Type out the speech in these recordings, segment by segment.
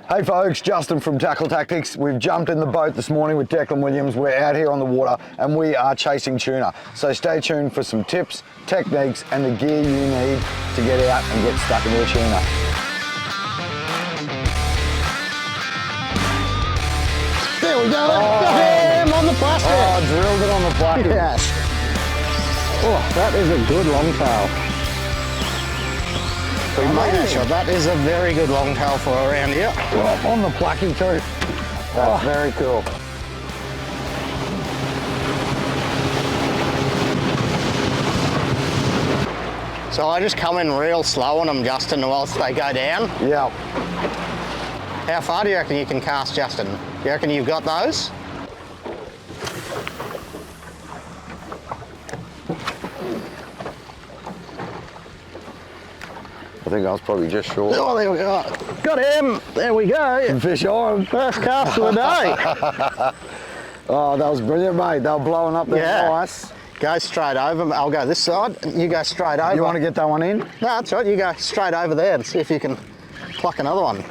Hey folks, Justin from Tackle Tactics. We've jumped in the boat this morning with Declan Williams. We're out here on the water and we are chasing tuna. So stay tuned for some tips, techniques and the gear you need to get out and get stuck into a tuna. There we go. Bam, on the plastic. Oh, drilled it on the plastic. Yes. Oh, that is a good longtail. We made a shot. That is a very good longtail for around here. Oh, on the plucky too. That's very cool. So I just come in real slow on them, Justin, whilst they go down. Yeah. How far do you reckon you can cast, Justin? Do you reckon you've got those? I think I was probably just short. Oh, there we go. Got him. There we go. Fish on. First cast of the day. Oh, that was brilliant, mate. They were blowing up there nice. Go straight over. I'll go this side. You go straight over. You want to get that one in? No, that's right. You go straight over there and see if you can pluck another one.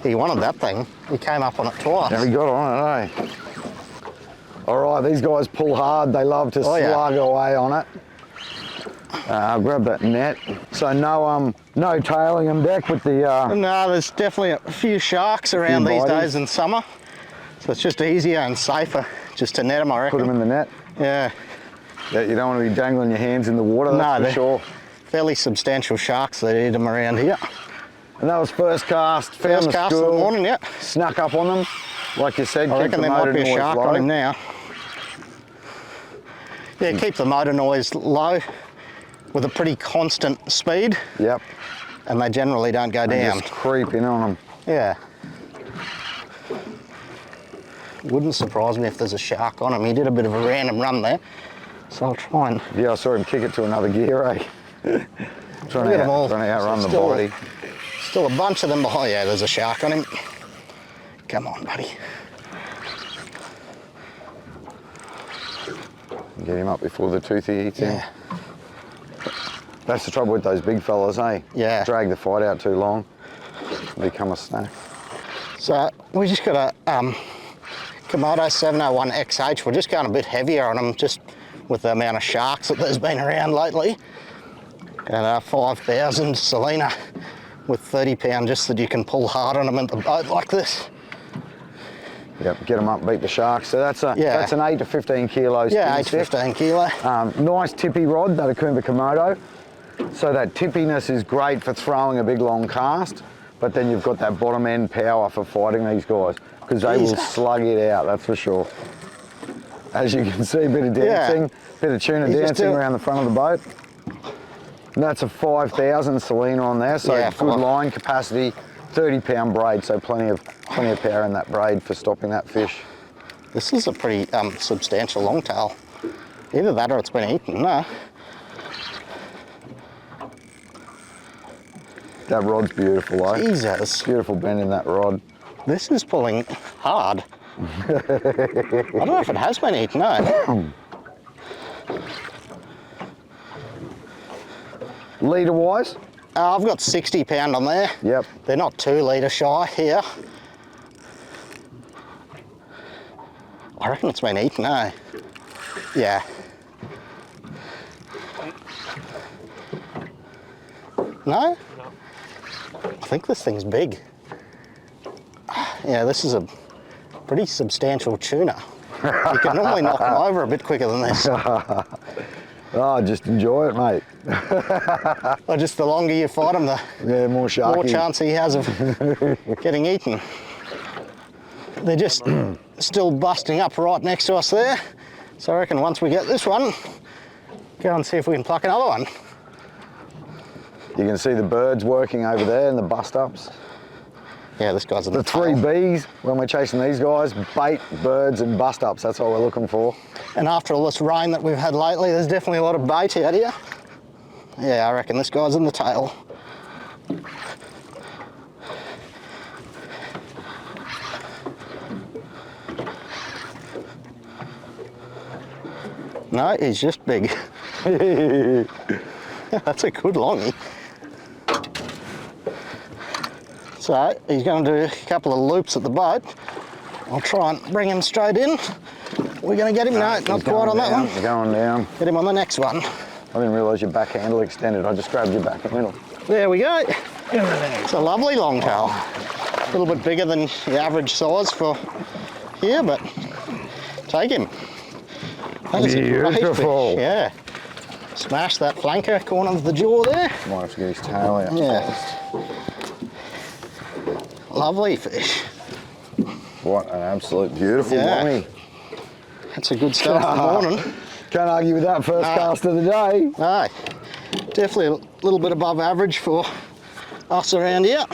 He wanted that thing. He came up on it twice. Yeah, he got on it, eh? All right, these guys pull hard. They love to slug away on it. I'll grab that net. So no tailing them, Deck, with the... No, there's definitely a few sharks around these days in summer. So it's just easier and safer just to net them, I reckon. Put them in the net? Yeah. Yeah, you don't want to be dangling your hands in the water, that's for sure. Fairly substantial sharks that eat them around here. And that was first cast. First cast of the morning, yeah. Snuck up on them. Like you said, I reckon there might be a shark on him now. Yeah, keep the motor noise low with a pretty constant speed. Yep. And they generally don't go down. Just creep in on them. Yeah. Wouldn't surprise me if there's a shark on him. He did a bit of a random run there. So I'll try and... Yeah, I saw him kick it to another gear, eh? trying to outrun the body. Still a bunch of them behind. Yeah, there's a shark on him. Come on, buddy. Get him up before the toothy eats him. That's the trouble with those big fellas, eh? Yeah. Drag the fight out too long, become a snack. So we just got a Komodo 701 XH. We're just going a bit heavier on them, just with the amount of sharks that there's been around lately. And a 5,000 Salina with 30 pound, just so that you can pull hard on them at the boat like this. Yep, get them up, beat the sharks. So that's an 8 to 15 kilos. Yeah, 8 to 15 kilo. Nice tippy rod, that Okuma Komodo. So that tippiness is great for throwing a big long cast, but then you've got that bottom end power for fighting these guys, because they will slug it out, that's for sure. As you can see, a bit of dancing, bit of tuna dancing around the front of the boat. And that's a 5,000 Salina on there, so good line capacity, 30 pound braid, so plenty of power in that braid for stopping that fish. This is a pretty substantial longtail. Either that or it's been eaten, no. That rod's beautiful, eh? Jesus. Beautiful bend in that rod. This is pulling hard. I don't know if it has been eaten, no. Leader wise? I've got 60 pound on there. Yep. They're not 2 litre shy here. I reckon it's been eaten, eh? Yeah. No? I think this thing's big. Yeah, this is a pretty substantial tuna. You can normally knock them over a bit quicker than this. Oh, just enjoy it, mate. Well, just the longer you fight him, the more chance he has of getting eaten. They're just still busting up right next to us there. So I reckon once we get this one, go and see if we can pluck another one. You can see the birds working over there and the bust ups. Yeah, this guy's in the three Bs when we're chasing these guys: bait, birds and bust ups. That's what we're looking for. And after all this rain that we've had lately, there's definitely a lot of bait out here. Yeah, I reckon this guy's in the tail. No, he's just big. That's a good longie. So he's going to do a couple of loops at the boat. I'll try and bring him straight in. We're going to get him. No, not quite on that one. You're going down. Get him on the next one. I didn't realise your back handle extended. I just grabbed your back handle. There we go. It's a lovely longtail. A little bit bigger than the average size for here, but take him. That is a great Beautiful. fish. Yeah. Smash that flanker corner of the jaw there. Might have to get his tail out. Yeah. Lovely fish. What an absolute beautiful longie. That's a good start to the morning. Can't argue with that first cast of the day. No, definitely a little bit above average for us around here.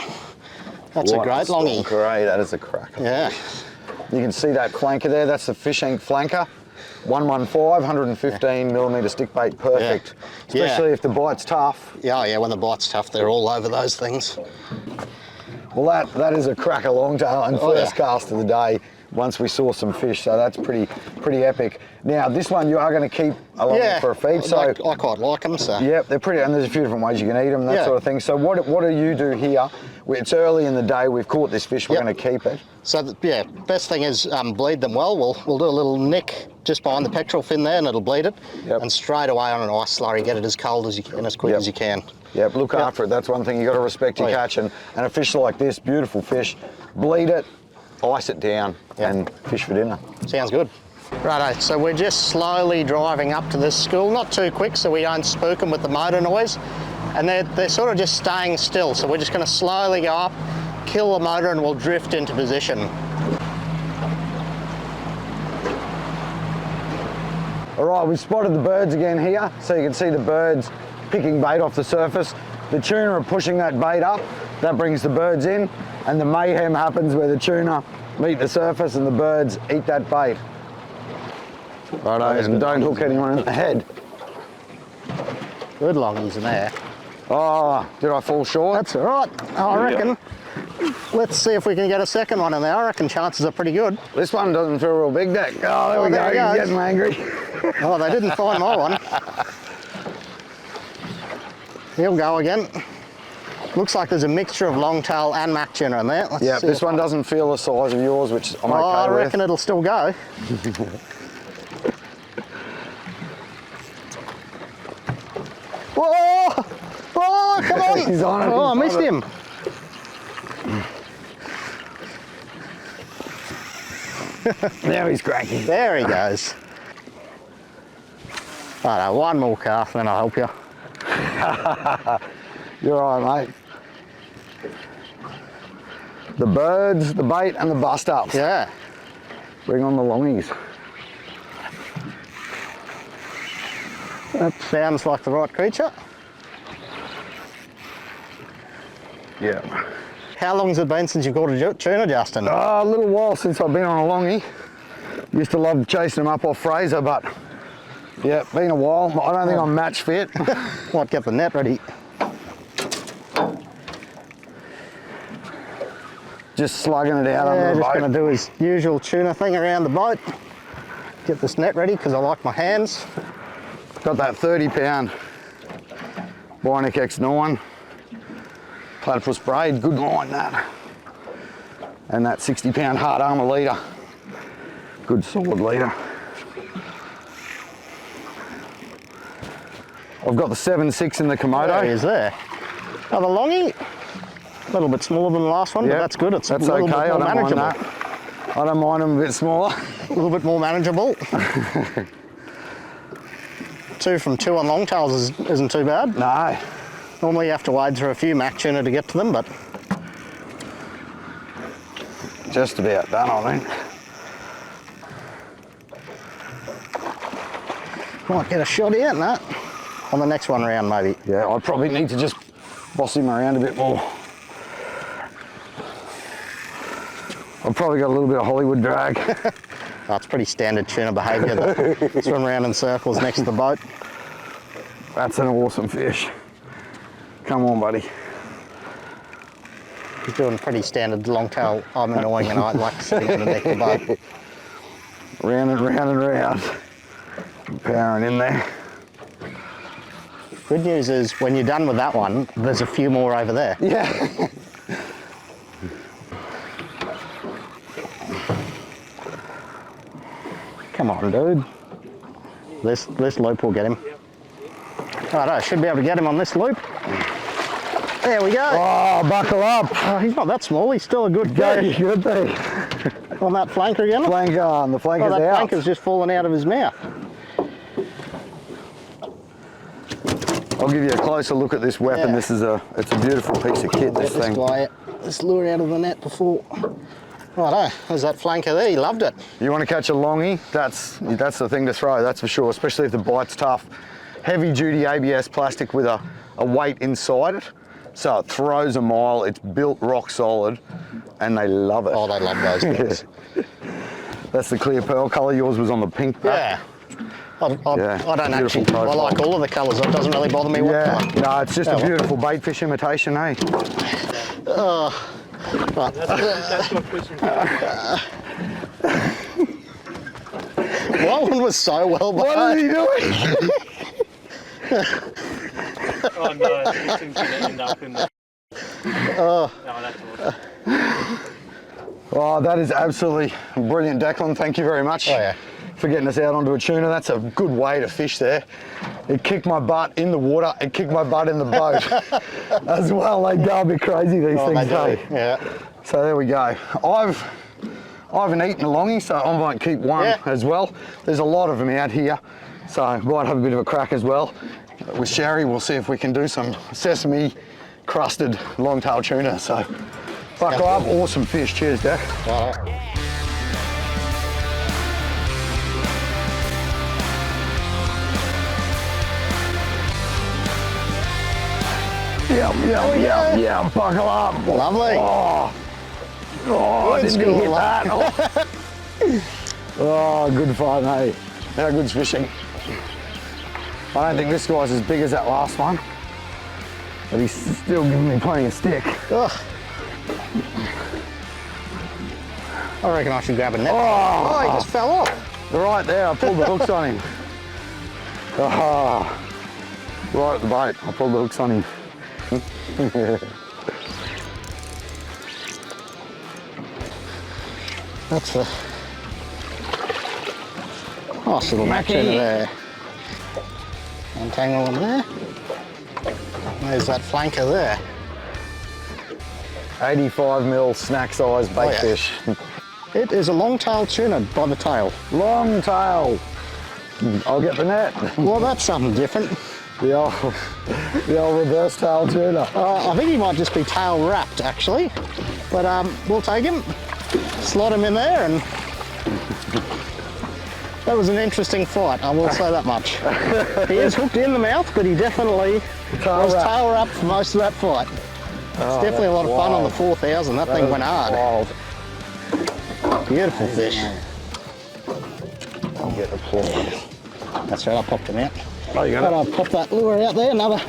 That's a great longie. Great, that is a cracker. Yeah. You can see that flanker there, that's the fish ink flanker. 115, 115mm stick bait, perfect. Yeah. Especially if the bite's tough. Yeah, when the bite's tough, they're all over those things. Well, that is a cracker longtail and first cast of the day once we saw some fish, so that's pretty epic. Now, this one you are going to keep along for a feed. So I quite like them, so. Yep, they're pretty, and there's a few different ways you can eat them, that sort of thing. So what do you do here? It's early in the day, we've caught this fish, we're going to keep it. So, best thing is bleed them well. We'll do a little nick just behind the pectoral fin there, and it'll bleed it. Yep. And straight away on an ice slurry, get it as cold as you can, as quick as you can. Yep, look after it. That's one thing, you got to respect your catch. And a fish like this, beautiful fish, bleed it, ice it down, and fish for dinner. Sounds good. Righto, so we're just slowly driving up to this school, not too quick so we don't spook them with the motor noise. And they're sort of just staying still, so we're just going to slowly go up, kill the motor, and we'll drift into position. All right, we've spotted the birds again here, so you can see the birds picking bait off the surface. The tuna are pushing that bait up, that brings the birds in, and the mayhem happens where the tuna meet the surface and the birds eat that bait. Righto, and don't hook anyone in the head. Good longies in there. Oh, did I fall short? That's all right, I reckon. Let's see if we can get a second one in there. I reckon chances are pretty good. This one doesn't feel real big, Dick. Oh, there we go, he's getting angry. Oh, they didn't find my one. He'll go again. Looks like there's a mixture of longtail and mac tuna in there. Yeah, this one doesn't feel the size of yours, which I'm okay I with. reckon it'll still go. Whoa! Oh, come on! He's on it. Oh, I missed him. Now he's cracking. There he goes. Right, one more cast, then I'll help you. You're all right, mate. The birds, the bait, and the bust-ups. Yeah. Bring on the longies. That sounds like the right creature. Yeah. How long's it been since you caught a tuna, Justin? Oh, a little while since I've been on a longie. Used to love chasing them up off Fraser, but yeah, been a while. I don't think I'm match fit. Might get the net ready. Just slugging it out under the boat. Just going to do his usual tuna thing around the boat. Get this net ready because I like my hands. Got that 30-pound Bionic X9 Platypus Braid, good line that. And that 60-pound hard Armour leader, good solid leader. I've got the 7.6 in the Komodo. There he is there. Another longie. A little bit smaller than the last one, but that's good. It's a little bit more manageable. I don't mind them a bit smaller. A little bit more manageable. 2 from 2 on longtails isn't too bad. No. Normally you have to wade through a few mac tuna to get to them, but just about done, I think. might get a shot here, no? On the next one round, maybe. Yeah, I probably need to just boss him around a bit more. I've probably got a little bit of Hollywood drag. Oh, it's pretty standard tuna behaviour to swim around in circles next to the boat. That's an awesome fish. Come on, buddy. He's doing pretty standard longtail. I'm annoying and I like sitting underneath the boat. Round and round and round. Powering in there. Good news is when you're done with that one, there's a few more over there. Yeah. Come on, dude. This loop will get him. Right, I should be able to get him on this loop. There we go. Oh, buckle up. Oh, he's not that small. He's still a good fish. Good thing. On that flanker again? Flanker, the flanker's that out. flanker's just fallen out of his mouth. I'll give you a closer look at this weapon. Yeah. It's a beautiful piece of kit, this thing. This lure out of the net before. Righto, there's that flanker there. He loved it. You want to catch a longie? That's the thing to throw, that's for sure, especially if the bite's tough. Heavy duty ABS plastic with a weight inside it. So it throws a mile, it's built rock solid, and they love it. Oh, they love those things. That's the clear pearl colour, yours was on the pink back. Yeah. I don't actually, I profile. like all of the colours, it doesn't really bother me what colour. No, it's just a beautiful bait fish imitation, eh? Right. That's what fishing That one was so well behaved. What is he doing? Oh no, this thing's gonna end up in the... Oh. No, that's awesome. Oh, that is absolutely brilliant, Declan. Thank you very much for getting us out onto a tuna. That's a good way to fish there. It kicked my butt in the water. It kicked my butt in the boat as well. They go a bit crazy, these things do. Yeah. So there we go. I haven't eaten a longie, so I might keep one as well. There's a lot of them out here, so I might have a bit of a crack as well. With Sherry, we'll see if we can do some sesame crusted longtail tuna. So buckle up, awesome fish. Cheers, Deck. Right. Yeah, buckle up. Lovely. Oh, didn't you hit that? Oh, good fun, hey. How good's fishing? I don't think this guy's as big as that last one, but he's still giving me plenty of stick. Ugh. I reckon I should grab a net. Oh, He just fell off. Right there, I pulled the hooks on him. Oh, right at the boat, I pulled the hooks on him. That's a nice little tuna there. Untangle them there. There's that flanker there. 85mm snack size bait fish. It is a longtail tuna by the tail. Long tail. I'll get the net. Well, that's something different. The old reverse tail tuna. I think he might just be tail wrapped actually, but we'll take him, slot him in there, and that was an interesting fight, I will say that much. He is hooked in the mouth, but he definitely was tail wrapped for most of that fight. It's definitely a lot of fun on the 4000, that thing went hard. Wild. Beautiful fish. I'll get the claw. That's right, I popped him out. Oh, you got But it? I'll pop that lure out there, another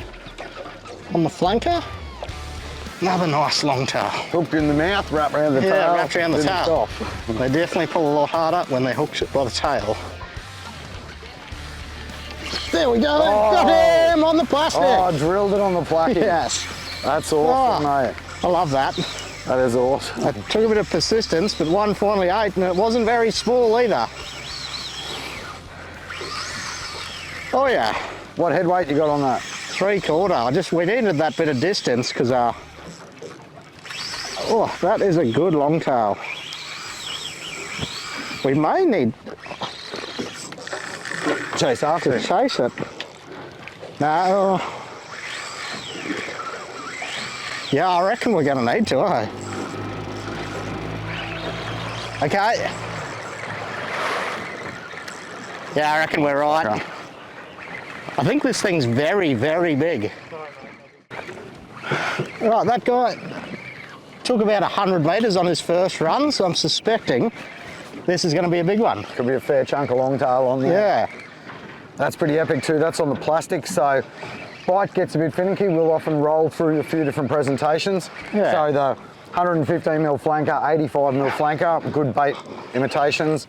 on the flanker. Another nice longtail. Hooked in the mouth, wrapped around the tail. Yeah, wrapped around the didn't tail. stop. They definitely pull a lot harder when they're hooked by the tail. There we go, got him on the plastic. Oh, drilled it on the plastic. Yes. That's awesome, mate. I love that. That is awesome. It took a bit of persistence, but one finally ate, and it wasn't very small either. Oh yeah. What head weight you got on that? 3/4. We needed that bit of distance because oh, that is a good longtail. We may need Chase after to it. chase it. No. Yeah, I reckon we're going to need to, eh? Okay. Yeah, I reckon we're right. Okay. I think this thing's very, very big. Right, that guy took about 100 metres on his first run, so I'm suspecting this is going to be a big one. Could be a fair chunk of longtail on there. Yeah. That's pretty epic too. That's on the plastic, so bite gets a bit finicky. We'll often roll through a few different presentations. Yeah. So the 115mm flanker, 85mm flanker, good bait imitations.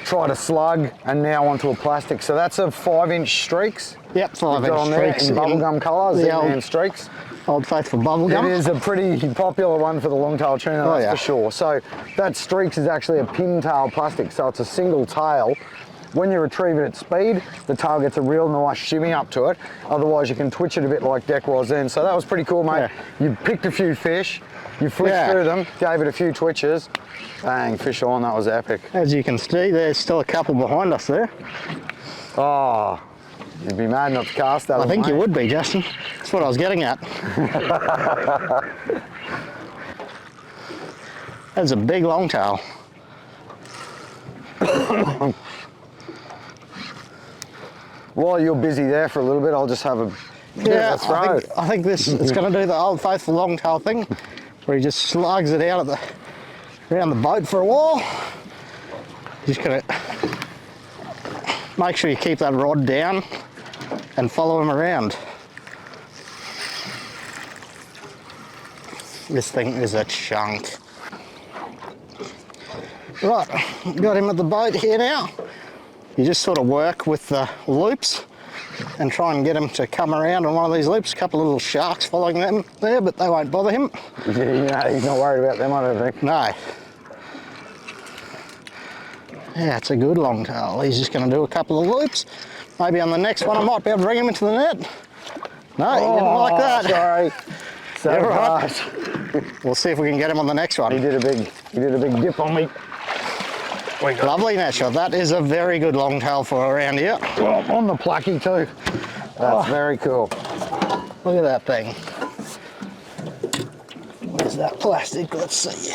try to slug, and now onto a plastic. So that's a 5-inch StreakZ. Yep, 5-inch on there StreakZ in bubblegum colour, ZMan StreakZ. Old faithful bubblegum. It is a pretty popular one for the longtail tuna, that's for sure. So that StreakZ is actually a pintail plastic, so it's a single tail. When you retrieve it at speed, the tail gets a real nice shimmy up to it. Otherwise, you can twitch it a bit like Deck was then. So that was pretty cool, mate. Yeah. You picked a few fish, you flicked through them, gave it a few twitches, bang, fish on, that was epic. As you can see, there's still a couple behind us there. Oh, you'd be mad not to cast that. I think you would be, Justin. That's what I was getting at. That's a big longtail. While you're busy there for a little bit, I'll just have a I think this it's going to do the old faithful longtail thing, where he just slugs it out around the boat for a while. Just going to make sure you keep that rod down and follow him around. This thing is a chunk. Right, got him at the boat here now. You just sort of work with the loops and try and get him to come around on one of these loops. A couple of little sharks following them there, but they won't bother him. Yeah, he's not worried about them, I don't think. No. Yeah, it's a good longtail. He's just going to do a couple of loops. Maybe on the next one I might be able to bring him into the net. No, he didn't like that. Sorry. So right. We'll see if we can get him on the next one. He did a big dip on me. Lovely net shot. That is a very good longtail for around here. Well, on the plucky too. That's very cool. Look at that thing. Where's that plastic? Let's see.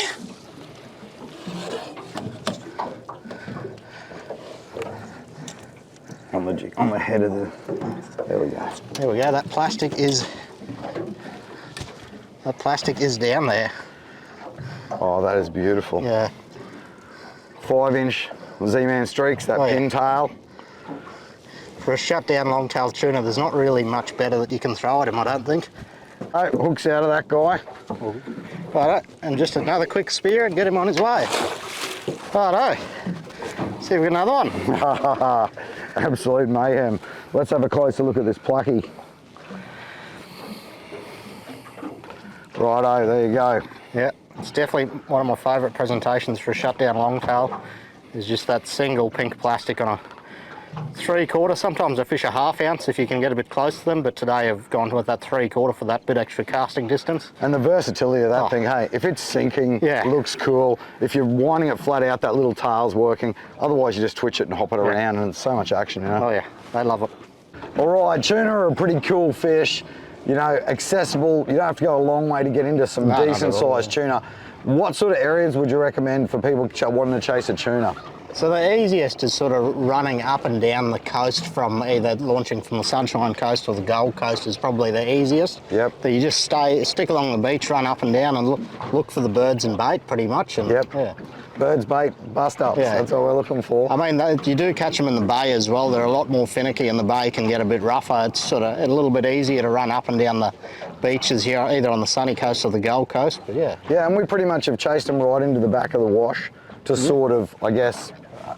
On the head of the. There we go. There we go. That plastic is down there. Oh, that is beautiful. Yeah. 5-inch ZMan StreakZ, that pintail. For a shutdown longtail tuna, there's not really much better that you can throw at him, I don't think. Oh, hooks out of that guy. Righto, and just another quick spear and get him on his way. Righto. See if we get another one. Absolute mayhem. Let's have a closer look at this plucky. Righto, there you go. Yeah, it's definitely one of my favourite presentations for a shutdown longtail. Is just that single pink plastic on a 3/4. Sometimes I fish a 1/2 ounce if you can get a bit close to them, but today I've gone with that 3/4 for that bit extra casting distance. And the versatility of that thing, hey, if it's sinking, looks cool. If you're winding it flat out, that little tail's working. Otherwise, you just twitch it and hop it around, and it's so much action, you know? Oh yeah, they love it. All right, tuna are a pretty cool fish. You know, accessible. You don't have to go a long way to get into some decent sized tuna. What sort of areas would you recommend for people wanting to chase a tuna? So the easiest is sort of running up and down the coast from either launching from the Sunshine Coast or the Gold Coast is probably the easiest. Yep. So you just stick along the beach, run up and down and look for the birds and bait pretty much. And, yeah. Birds, bait, bust ups, that's what we're looking for. I mean, you do catch them in the bay as well. They're a lot more finicky and the bay can get a bit rougher. It's sort of a little bit easier to run up and down the beaches here, either on the sunny coast or the Gold Coast, but yeah. Yeah, and we pretty much have chased them right into the back of the wash to sort of, I guess,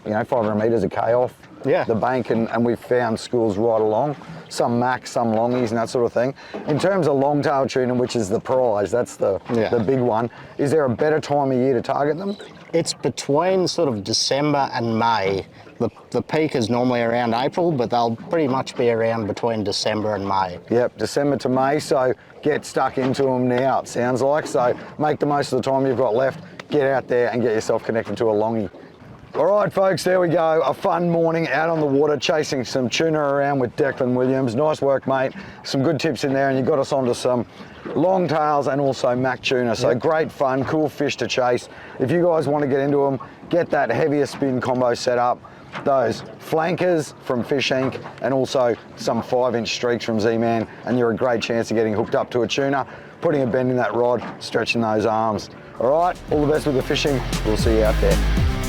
500 metres of K off the bank, and we've found schools right along, some max, some longies and that sort of thing. In terms of longtail tuna, which is the prize, that's the big one, is there a better time of year to target them? It's between sort of December and May. The peak is normally around April, but they'll pretty much be around between December and May. Yep, December to May, so get stuck into them now, it sounds like. So make the most of the time you've got left, get out there and get yourself connected to a longie. All right, folks, there we go. A fun morning out on the water, chasing some tuna around with Declan Williams. Nice work, mate. Some good tips in there, and you got us onto some longtails and also mac tuna. So great fun, cool fish to chase. If you guys want to get into them, get that heavier spin combo set up. Those flankers from Fish Inc. and also some 5-inch StreakZ from ZMan, and you're a great chance of getting hooked up to a tuna, putting a bend in that rod, stretching those arms. All right, all the best with the fishing. We'll see you out there.